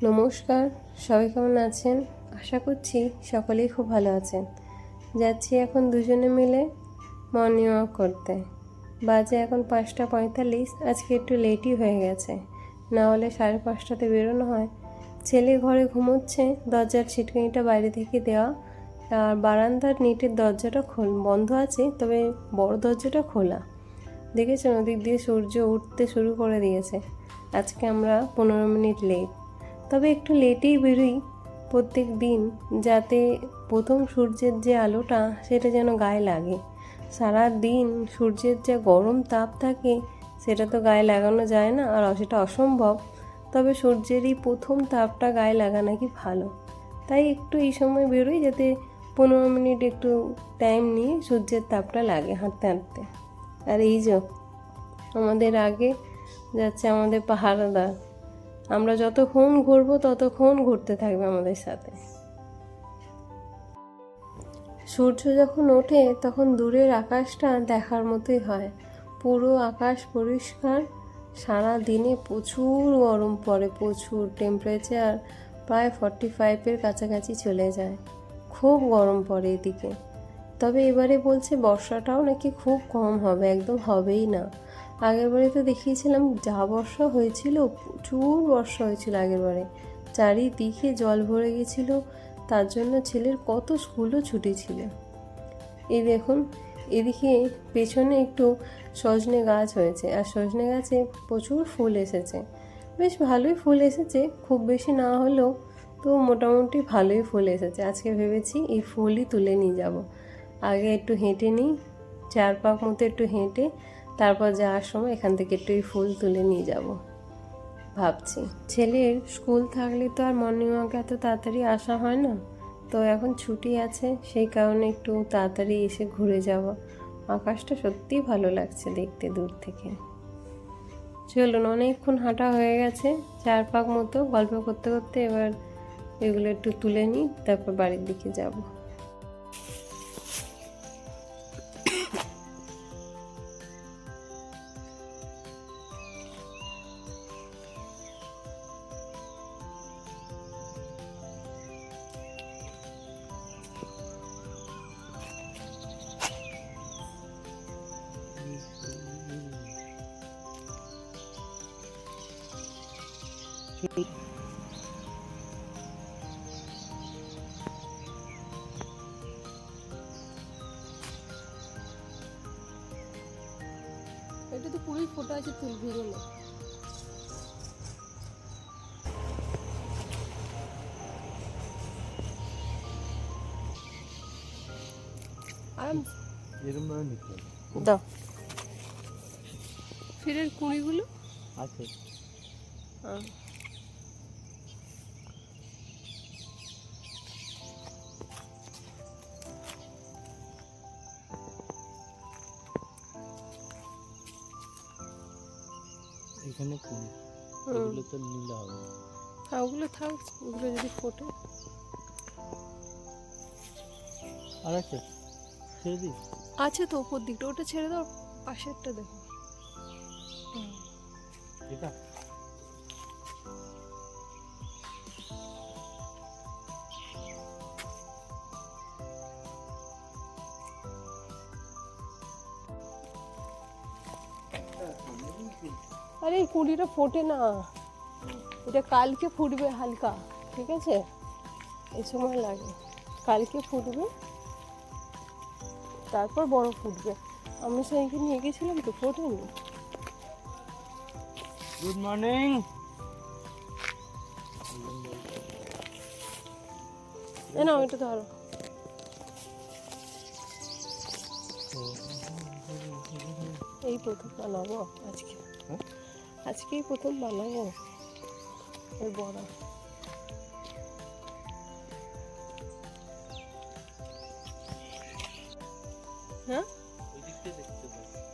নমস্কার, সবাই কেমন আছেন? আশা করছি সকলেই খুব ভালো আছেন। যাচ্ছি এখন দুজনে মিলে মর্নিং ওয়াক করতে। বাজে এখন 5:45। আজকে একটু লেটই হয়ে গেছে, না হলে 5:30টাতে বেরোনো হয়। ছেলে ঘরে ঘুমোচ্ছে, দরজার ছিটকিনিটা বাইরে থেকে দেওয়া, আর বারান্দার নেটের দরজাটা বন্ধ আছে, তবে বড় দরজাটা খোলা। দেখেছেন ওদিক দিয়ে সূর্য উঠতে শুরু করে দিয়েছে। আজকে আমরা 15 মিনিট লেট, তবে একটু লেটেই বেরোই প্রত্যেক দিন, যাতে প্রথম সূর্যের যে আলোটা সেটা যেন গায়ে লাগে। সারা দিন সূর্যের যে গরম তাপ থাকে সেটা তো গায়ে লাগানো যায় না, আর সেটা অসম্ভব। তবে সূর্যের এই প্রথম তাপটা গায়ে লাগা নাকি ভালো, তাই একটু এই সময় বেরোই, যাতে 15 মিনিট একটু টাইম নিয়ে সূর্যের তাপটা লাগে হাঁটতে হাঁটতে। আর এই যে আমাদের আগে যাচ্ছে আমাদের পাহারাদার, আমরা যতক্ষণ ঘুরবো ততক্ষণ ঘুরতে থাকবে আমাদের সাথে। সূর্য যখন ওঠে তখন দূরের আকাশটা দেখার মতোই হয়, পুরো আকাশ পরিষ্কার। সারা দিনে প্রচুর গরম পড়ে, প্রচুর টেম্পারেচার প্রায় 45-এর কাছাকাছি চলে যায়, খুব গরম পড়ে এদিকে। তবে এবারে বলছে বর্ষাটাও নাকি খুব কম হবে, একদম হবেই না। আগেরবারে তো দেখিয়েছিলাম যা বর্ষা হয়েছিল, প্রচুর বর্ষা হয়েছিল আগেরবারে, চারিদিকে জল ভরে গেছিলো। তার জন্য ছেলের কত স্কুলও ছুটি ছিল। এই দেখুন এদিকে পেছনে একটু সজনে গাছ হয়েছে, আর সজনে গাছে প্রচুর ফুল এসেছে, বেশ ভালোই ফুল এসেছে, খুব বেশি না হলেও তো মোটামুটি ভালোই ফুল এসেছে। আজকে ভেবেছি এই ফুলই তুলে নিয়ে যাব। আগে একটু হেঁটে নিই, 4 পাক মতো একটু হেঁটে তারপর যাওয়ার সময় এখান থেকে একটু এই ফুল তুলে নিয়ে যাব ভাবছি। ছেলের স্কুল থাকলে তো আর মর্নিং ওয়াকে এত তাড়াতাড়ি আসা হয় না, তো এখন ছুটি আছে, সেই কারণে একটু তাড়াতাড়ি এসে ঘুরে যাব। আকাশটা সত্যিই ভালো লাগছে দেখতে দূর থেকে। চলুন, অনেকক্ষণ হাঁটা হয়ে গেছে, 4 পাক মতো গল্প করতে করতে এবার এগুলো একটু তুলে নিই, তারপর বাড়ির দিকে যাব। এটা তো পুরোই ফোটা আছে, তুল ভেঙে না। আরাম এরকম ভাবে নিতে হবে। দাও ফিরের কুঁড়িগুলো আছে এখানে কুড়ি, এগুলো তো নীলা হবে। হ্যাঁ ওগুলো থাক, ওগুলো যদি ফোটে। আর আছে ছেড়ে দিই, আছে তো উপর দিকটা, ওটা ছেড়ে দাও, পাশেরটা দেখো। এটা আরে এই কুঁড়িটা ফোটে না, এটা কালকে ফুটবে হালকা, ঠিক আছে, এই সময় লাগে, কালকে ফুটবে তারপর বড় ফুটবে। আমি সেইকে নিয়ে গেছিলাম তো, ফোটেনি। Good morning. না এটা ধরো, এই প্রথম বানাবো আজকে, আজকেই প্রথম বানাবো ওই বড়া। হ্যাঁ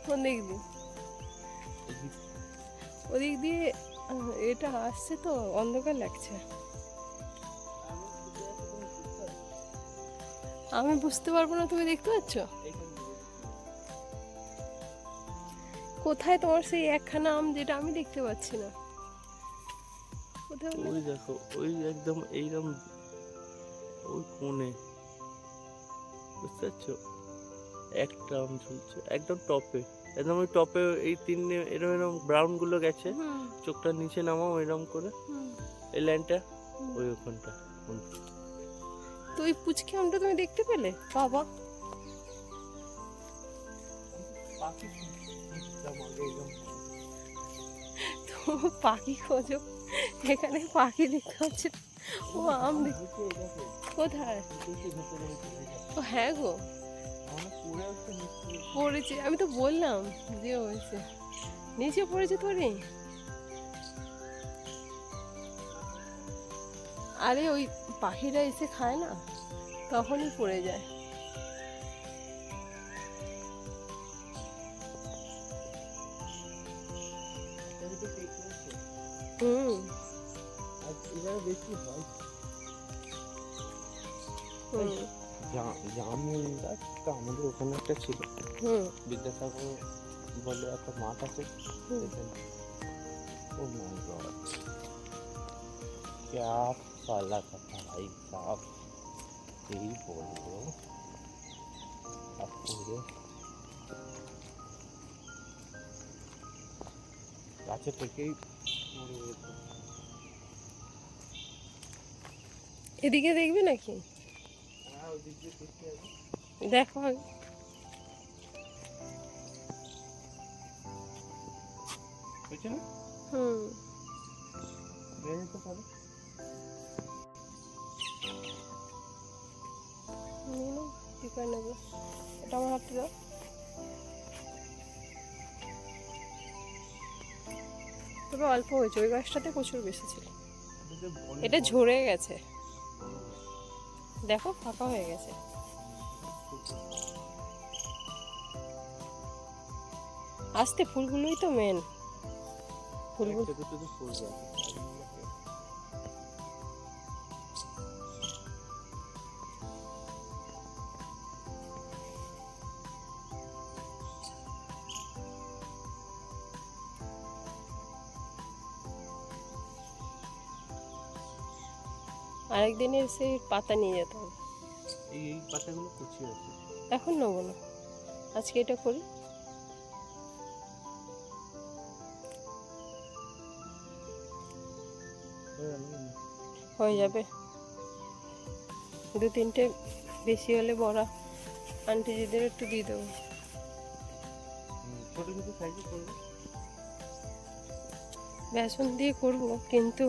কোন দিক দিয়ে? ওদিক দিয়ে এটা আসছে তো, অন্ধকার লাগছে। আমি বুঝতে পারবো না, তুমি দেখতে পাচ্ছ কোথায় তোমার সেই একখানা আম যেটা আমি দেখতে পাচ্ছি না? কোথায় তাহলে? ওই দেখো, ওই একদম এইরকম ওই কোণে, বুঝতে পারছো? একটা আম ঝুলছে একদম টপে, একদম ওই টপে এই তিনটে এরম এরম ব্রাউন গুলো গেছে। হুম চোখটা নিচে নামাও এরম করে, হুম এই লাইনটা, হুম। ওই ওখানটা। তো ওই পুচকে আমটা তুমি দেখতে পেলে? বাবা, পাখি খুঁজতাম আগে এরম। তো পাখি খোঁজো, এখানে পাখি দেখতে হচ্ছে। ও আম হয়েছে, এই দেখো, কোথায়? হয়েছে ভেতরে ভেতরে, এই দেখো। ও হ্যাঁ গো, আমার পড়ে আসছে নিশ্চয়ই। পড়েছে, আমি তো বললাম যে হয়েছে, নিচে পড়েছে তোরে। আরে ওই পাখিরা এসে খায় না, তখনই পড়ে যায়। এটাকে তো ঠিক হয়েছে। হুম আর এবারে বেশি হয়। হুম জামুন গাছটা আমাদের ওখানে একটা ছিল, হুম বিদ্যাসাগর বলে একটা মাঠ আছে হুম। সেখানে। ও মাই গড, क्या साला था भाई साहब, यही बोल दो अब पूरे গাছে থেকেই মরে যেত। এদিকে দেখবে নাকি? হ্যাঁ, ওদিক দিয়ে দেখতে হবে। দেখো বুঝছো না, হুম বেড়ে যেতে পারে। নিয়ে নাও, টিপাই নেবো, এটা আমার হাতে দাও। তবে অল্প হয়েছে, ওই গাছটাতে প্রচুর বেশি ছিল, এটা ঝরে গেছে, দেখো ফাঁকা হয়ে গেছে। আস্তে, ফুলগুলোই তো মেন, ফুলগুলো। আরেকদিন এসে পাতা নিয়ে যেতে হবে। এই পাতাগুলো কুচি আছে। এখন নেবো না, আজকে এটা করি। হয়ে যাবে, দু তিনটে বেশি হলে বড়া আন্টিজিদের একটু দিয়ে দেবো। ছোট ছোট সাইজে করবে। বেসন দিয়ে করব, কিন্তু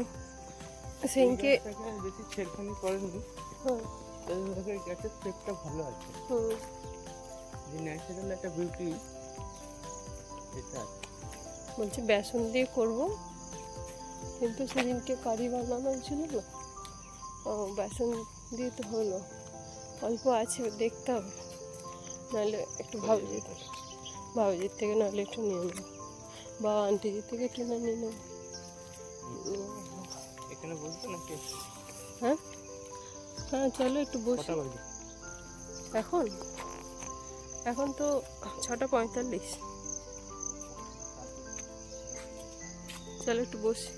সেদিনকে বেশি ছেড়খানি করেনি, হুম গাছের শেপটা ভালো আছে, হুম যে ন্যাচারাল একটা বিউটি এটা আছে। বলছি বেসন দিয়ে করব, কিন্তু সেদিনকে কারি বানানো ছিল না, ও বেসন দিয়ে তো হলো, অল্প আছে দেখতে হবে, নাহলে একটু ভাবজির থেকে নাহলে একটু নিয়ে নেবো, বা আন্টিজির থেকে কিনে নিয়ে নেবো। এখানে বলতো নাকি? হ্যাঁ হ্যাঁ, চলো একটু বসি। কটা বাজে? এখন এখন তো 6:45, চলো একটু বসি।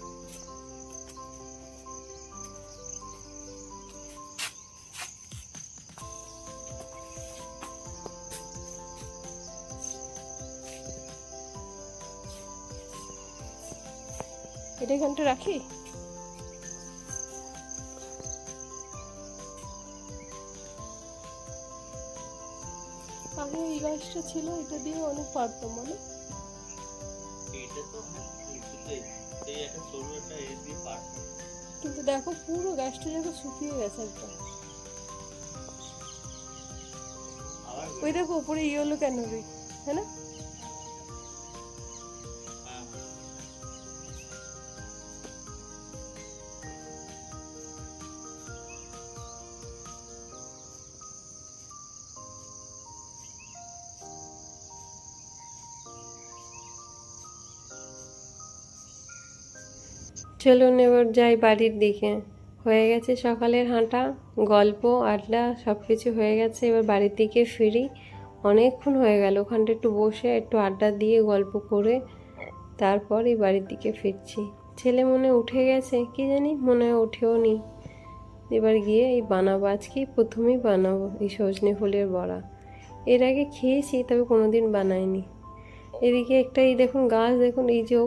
এটা এখানটা রাখি। আগে এই গাছটা ছিল, এটা দিয়ে অনেক পারতাম, মানে এটা তো এই একটা সরু একটা এর দিয়ে পার। কিন্তু দেখো পুরো গাছটা যখন শুকিয়ে গেছে একদম। ওই দেখো উপরে ইয়েলো ক্যানোপি, হ্যাঁ না? চলুন এবার যাই বাড়ির দিকে, হয়ে গেছে সকালের হাঁটা, গল্প আড্ডা সব কিছু হয়ে গেছে, এবার বাড়ির দিকে ফিরি। অনেকক্ষণ হয়ে গেল, ওখানটা একটু বসে একটু আড্ডা দিয়ে গল্প করে তারপরই বাড়ির দিকে ফিরছি। ছেলে মনে উঠে গেছে, কি জানি, মনে হয় উঠেও নি। এবার গিয়ে এই বানাবো, আজকেই প্রথমেই বানাবো এই সজনে ফুলের বড়া। এর আগে খেয়েছি, তবে কোনোদিন বানাইনি। এদিকে একটা এই দেখুন গাছ, দেখুন এই যে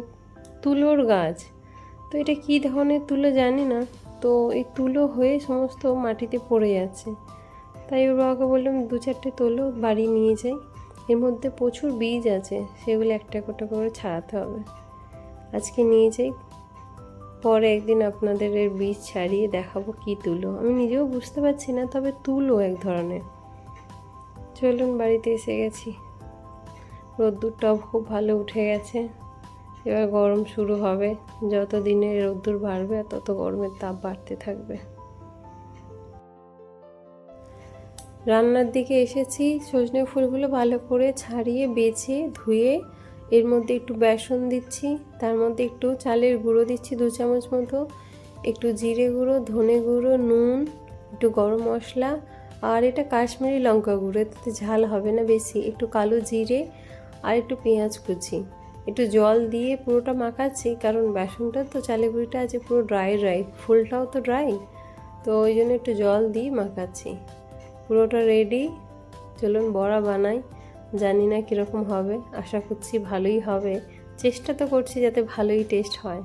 তুলোর গাছ। তো এটা কী ধরনের তুলো জানি না, তো এই তুলো হয়ে সমস্ত মাটিতে পড়ে যাচ্ছে। তাই ওর বাবাকে বললাম 2-4টে তোলো বাড়ি নিয়ে যাই, এর মধ্যে প্রচুর বীজ আছে, সেগুলো একটা একটা করে ছাড়াতে হবে। আজকে নিয়ে যাই, পরে একদিন আপনাদের এর বীজ ছাড়িয়ে দেখাবো কি তুলো। আমি নিজেও বুঝতে পারছি না, তবে তুলো এক ধরনের। চলুন, বাড়িতে এসে গেছি। রোদ্দুরটাও খুব ভালো উঠে গেছে। এবার গরম শুরু হবে, যত দিনে রোদ্দুর বাড়বে তত গরমের তাপ বাড়তে থাকবে। রান্নার দিকে এসেছি, সজনে ফুলগুলো ভালো করে ছাড়িয়ে বেছে ধুয়ে এর মধ্যে একটু বেসন দিচ্ছি, তার মধ্যে একটু চালের গুঁড়ো দিচ্ছি 2 চামচ মতো, একটু জিরে গুঁড়ো, ধনে গুঁড়ো, নুন, একটু গরম মশলা, আর এটা কাশ্মীরি লঙ্কা গুঁড়ো, এতে ঝাল হবে না বেশি, একটু কালো জিরে আর একটু পেঁয়াজ কুচি, একটু জল দিয়ে পুরোটা মাখাচ্ছি, কারণ বেসনটা তো চালের গুঁড়িটা আছে পুরো ড্রাই ড্রাই, ফুলটাও তো ড্রাই, তো ওই জন্য একটু জল দিয়ে মাখাচ্ছি। পুরোটা রেডি, চলুন বড়া বানাই। জানি না কীরকম হবে, আশা করছি ভালোই হবে, চেষ্টা তো করছি যাতে ভালোই টেস্ট হয়।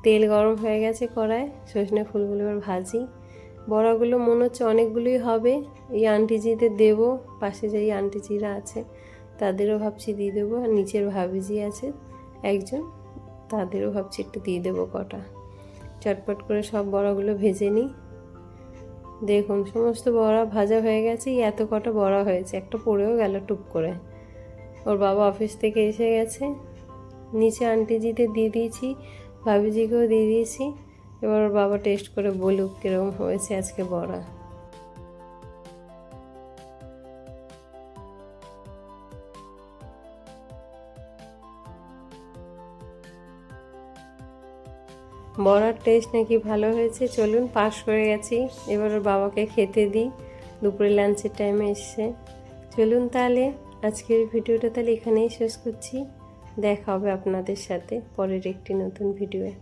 তেল গরম হয়ে গেছে কড়ায়, সজনে ফুলগুলো এবার ভাজি। বড়াগুলো মনে হচ্ছে অনেকগুলোই হবে, এই আন্টিজিদের দেবো, পাশে যেই আন্টিজিরা আছে তাদেরও ভাবছি দিয়ে দেবো, আর নিচের ভাবিজি আছে একজন, তাদেরও ভাবছি একটু দিয়ে দেবো কটা। চটপট করে সব বড়াগুলো ভেজে নিই। দেখুন সমস্ত বড়া ভাজা হয়ে গেছে, এত কটা বড়া হয়েছে, একটা পড়েও গেল টুক করে। ওর বাবা অফিস থেকে এসে গেছে, নিচে আন্টিজিদের দিয়ে দিয়েছি, ভাবিজিকেও দিয়ে দিয়েছি। এবার ওর বাবা টেস্ট করে বলুক কীরকম হয়েছে আজকে বড়া। বড়ার টেস্ট নাকি ভালো হয়েছে, চলুন পাস করে গেছি, এবার ওর বাবাকে খেতে দিই, দুপুরে লাঞ্চের টাইমে এসছে। চলুন তাহলে আজকের ভিডিওটা তাহলে এখানেই শেষ করছি, দেখা হবে আপনাদের সাথে পরের একটি নতুন ভিডিওয়ে।